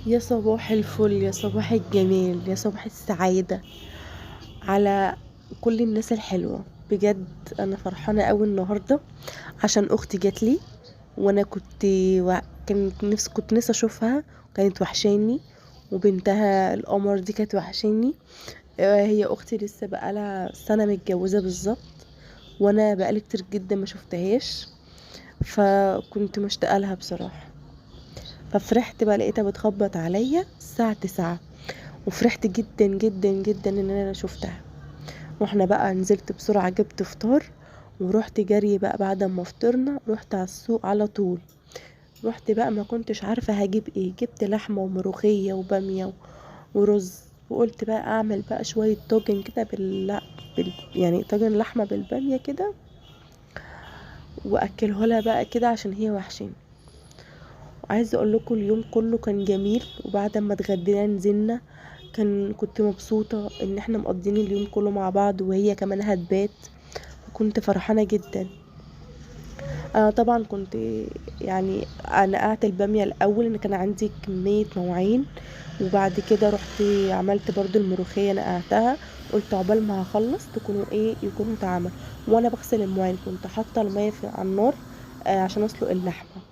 يا صباح الفل، يا صباح الجمال، يا صباح السعادة على كل الناس الحلوة. بجد انا فرحانة قوي النهاردة عشان اختي جات لي. وانا كنت نفسي اشوفها، كانت وحشاني. وبنتها القمر دي كانت وحشاني. هي اختي لسه بقالها سنة متجوزة بالظبط، وانا بقالي كتير جدا ما شفتهاش، فكنت مشتاقة لها بصراحة. ففرحت بقى لقيتها بتخبط عليا الساعة 9، وفرحت جدا جدا جدا ان انا شفتها. واحنا بقى نزلت بسرعة جبت فطار، ورحت جري بقى بعد ما فطرنا رحت على السوق على طول. رحت بقى ما كنتش عارفة هجيب ايه، جبت لحمة وملوخية وبامية ورز. وقلت بقى اعمل بقى شوية طاجن كده يعني طاجن لحمة بالبامية كده، واكله لها بقى كده عشان هي وحشاني. وعايزه اقول لكم اليوم كله كان جميل، وبعد ما اتغدينا نزلنا. كنت مبسوطه ان احنا مقضيين اليوم كله مع بعض، وهي كمان هتبات. وكنت فرحانه جدا. انا طبعا كنت يعني نقعت الباميه الاول، ان كان عندي كميه مواعين. وبعد كده رحت عملت برضو الملوخيه نقعتها. قلت عقبال ما هخلص يكونوا اتعمل. وانا بغسل المواعين كنت حاطه الميه على النار، عشان اسلق اللحمه.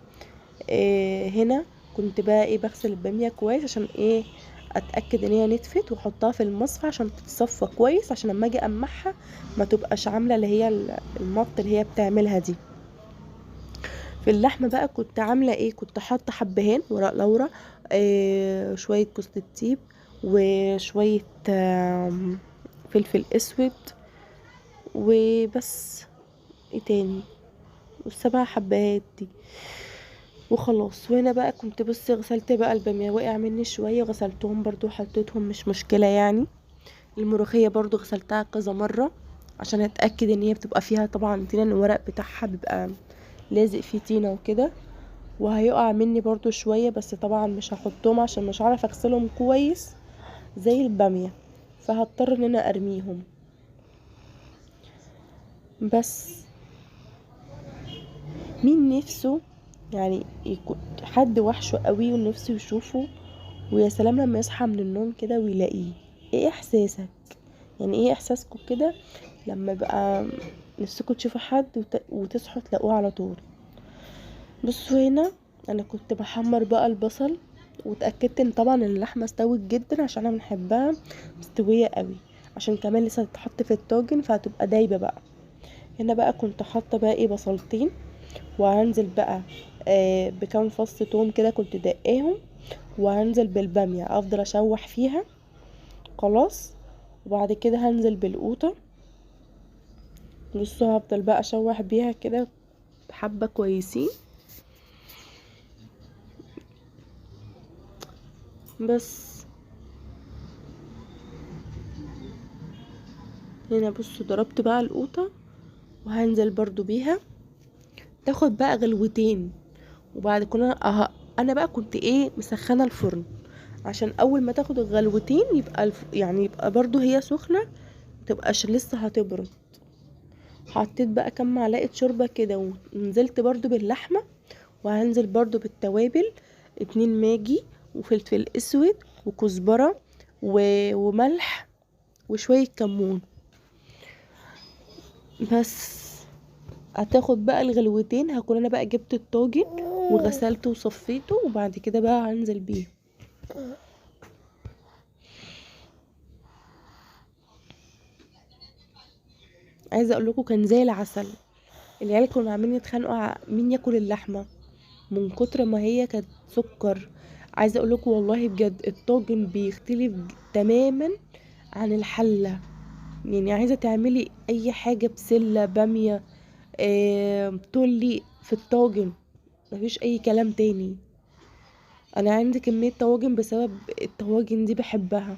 هنا كنت بقى بغسل الباميه كويس عشان اتاكد ان هي نتفت، واحطها في المصفى عشان تتصفى كويس، عشان لما اجي امعها ما تبقاش عامله اللي هي المط اللي هي بتعملها دي. في اللحمه بقى كنت عامله كنت حاطه حبهان ورق لورا، شويه جوز الطيب، وشويه فلفل اسود، وبس. ايه تاني؟ والسبع حبات دي وخلاص. وهنا بقى كنت غسلت بقى الباميه، وقع مني شويه وغسلتهم برضو حطيتهم، مش مشكله يعني. الملوخيه برضو غسلتها كذا مره عشان اتاكد ان هي بتبقى فيها طبعا طينه، إن الورق بتاعها بيبقى لازق فيه طينه وكده. وهيقع مني برضو شويه، بس طبعا مش هحطهم عشان مش عارفه اغسلهم كويس زي الباميه، فهضطر ان انا ارميهم. بس مين نفسه يعني يكون حد وحشه قوي ونفسه يشوفه؟ ويا سلام لما يصحى من النوم كده ويلاقيه. ايه احساسك؟ يعني ايه احساسكم كده لما بقى نفسكم تشوفوا حد وتصحوا تلاقوه على طول؟ بصوا هنا، انا كنت بحمر بقى البصل، واتاكدت ان طبعا اللحمه استوت جدا عشان انا بنحبها مستويه قوي، عشان كمان لسه هتتحط في الطاجن فهتبقى دايبه بقى. هنا بقى كنت حاطه بقى بصلتين، وهنزل بقى بكام فص توم كده كنت دقاهم، وهنزل بالباميه افضل اشوح فيها. خلاص. وبعد كده هنزل بالقوطه. بصوا هفضل بقى اشوح بيها كده حبه كويسين. بس هنا بصوا ضربت بقى القوطه، وهنزل برضو بيها تاخد بقى غلوتين. وبعد كده انا بقى كنت مسخنه الفرن، عشان اول ما تاخد الغلوتين يبقى يعني يبقى برضو هي سخنه، متبقاش لسه هتبرد. حطيت بقى كام معلقه شوربه كده، ونزلت برضو باللحمه، وهنزل برضو بالتوابل: 2 ماجي، وفلفل اسود، وكزبره، وملح، وشويه كمون. بس هتاخد بقى الغلوتين، هكون انا بقى جبت الطاجن وغسلته وصفيته، وبعد كده بقى هنزل بيه. عايزه اقول لكم كان زي العسل. العيال كانوا عاملين يتخانقوا مين ياكل اللحمه من كتر ما هي كانت سكر. عايزه اقول لكم والله بجد الطاجن بيختلف تماما عن الحله. يعني عايزه تعملي اي حاجه، بسله، باميه، تولي في الطاجن، مفيش اي كلام تاني. انا عندي كميه طواجن بسبب الطواجن دي بحبها.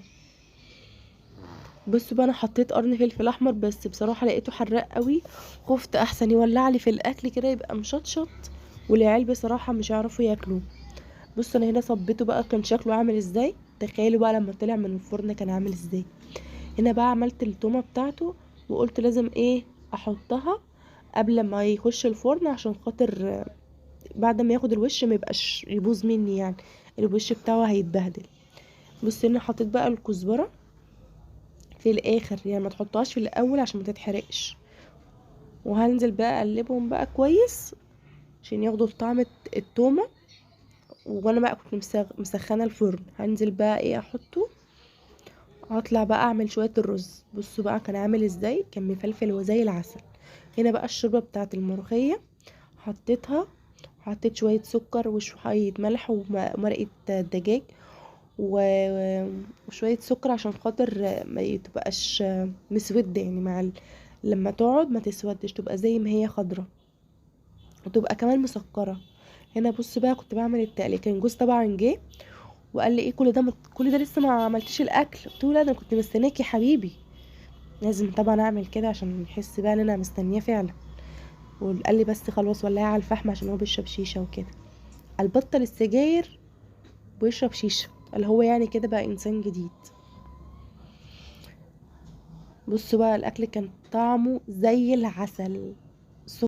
بصوا بقى انا حطيت قرن فلفل احمر، بس بصراحه لقيته حراق قوي. خفت احسن يولع لي في الاكل كده يبقى مشطشط، والعيال بصراحه مش هيعرفوا ياكلوا. بصوا انا هنا صبيته بقى كان شكله عامل ازاي. تخيلوا بقى لما طلع من الفرن كان عامل ازاي. هنا بقى عملت التومه بتاعته، وقلت لازم احطها قبل ما يخش الفرن، عشان خاطر بعد ما ياخد الوش ما يبقاش يبوظ مني يعني. الوش بتاعه هيتبهدل. بصي انا حطيت بقى الكزبره في الاخر، يعني ما تحطهاش في الاول عشان ما تتحرقش. وهنزل بقى اقلبهم بقى كويس عشان ياخدوا طعم التومه. وانا بقى كنت مسخنه الفرن، هنزل بقى ايه احطه. هطلع بقى اعمل شويه الرز. بصوا بقى كان عامل ازاي، كان مفلفل وزي العسل. هنا بقى الشوربه بتاعه الملوخيه حطيتها، حطيت شويه سكر وشويه ملح ومرقه دجاج وشويه سكر عشان خاطر ما تبقاش مسوده، يعني لما تقعد ما تسودش، تبقى زي ما هي خضره وتبقى كمان مسكره. هنا بص بقى كنت بعمل التقليه، كان جوز طبعا جه وقال لي ايه كل ده كل ده لسه ما عملتش الاكل. قلت له لا ده انا كنت مستناك يا حبيبي. لازم طبعا اعمل كده عشان يحس بقى ان انا مستنياه فعلا. وقال لي بس خلاص ولعي على الفحم عشان هو بيشرب شيشه وكده. قال بطل السجاير ويشرب شيشه، قال هو يعني كده بقى انسان جديد. بصوا بقى الاكل كان طعمه زي العسل.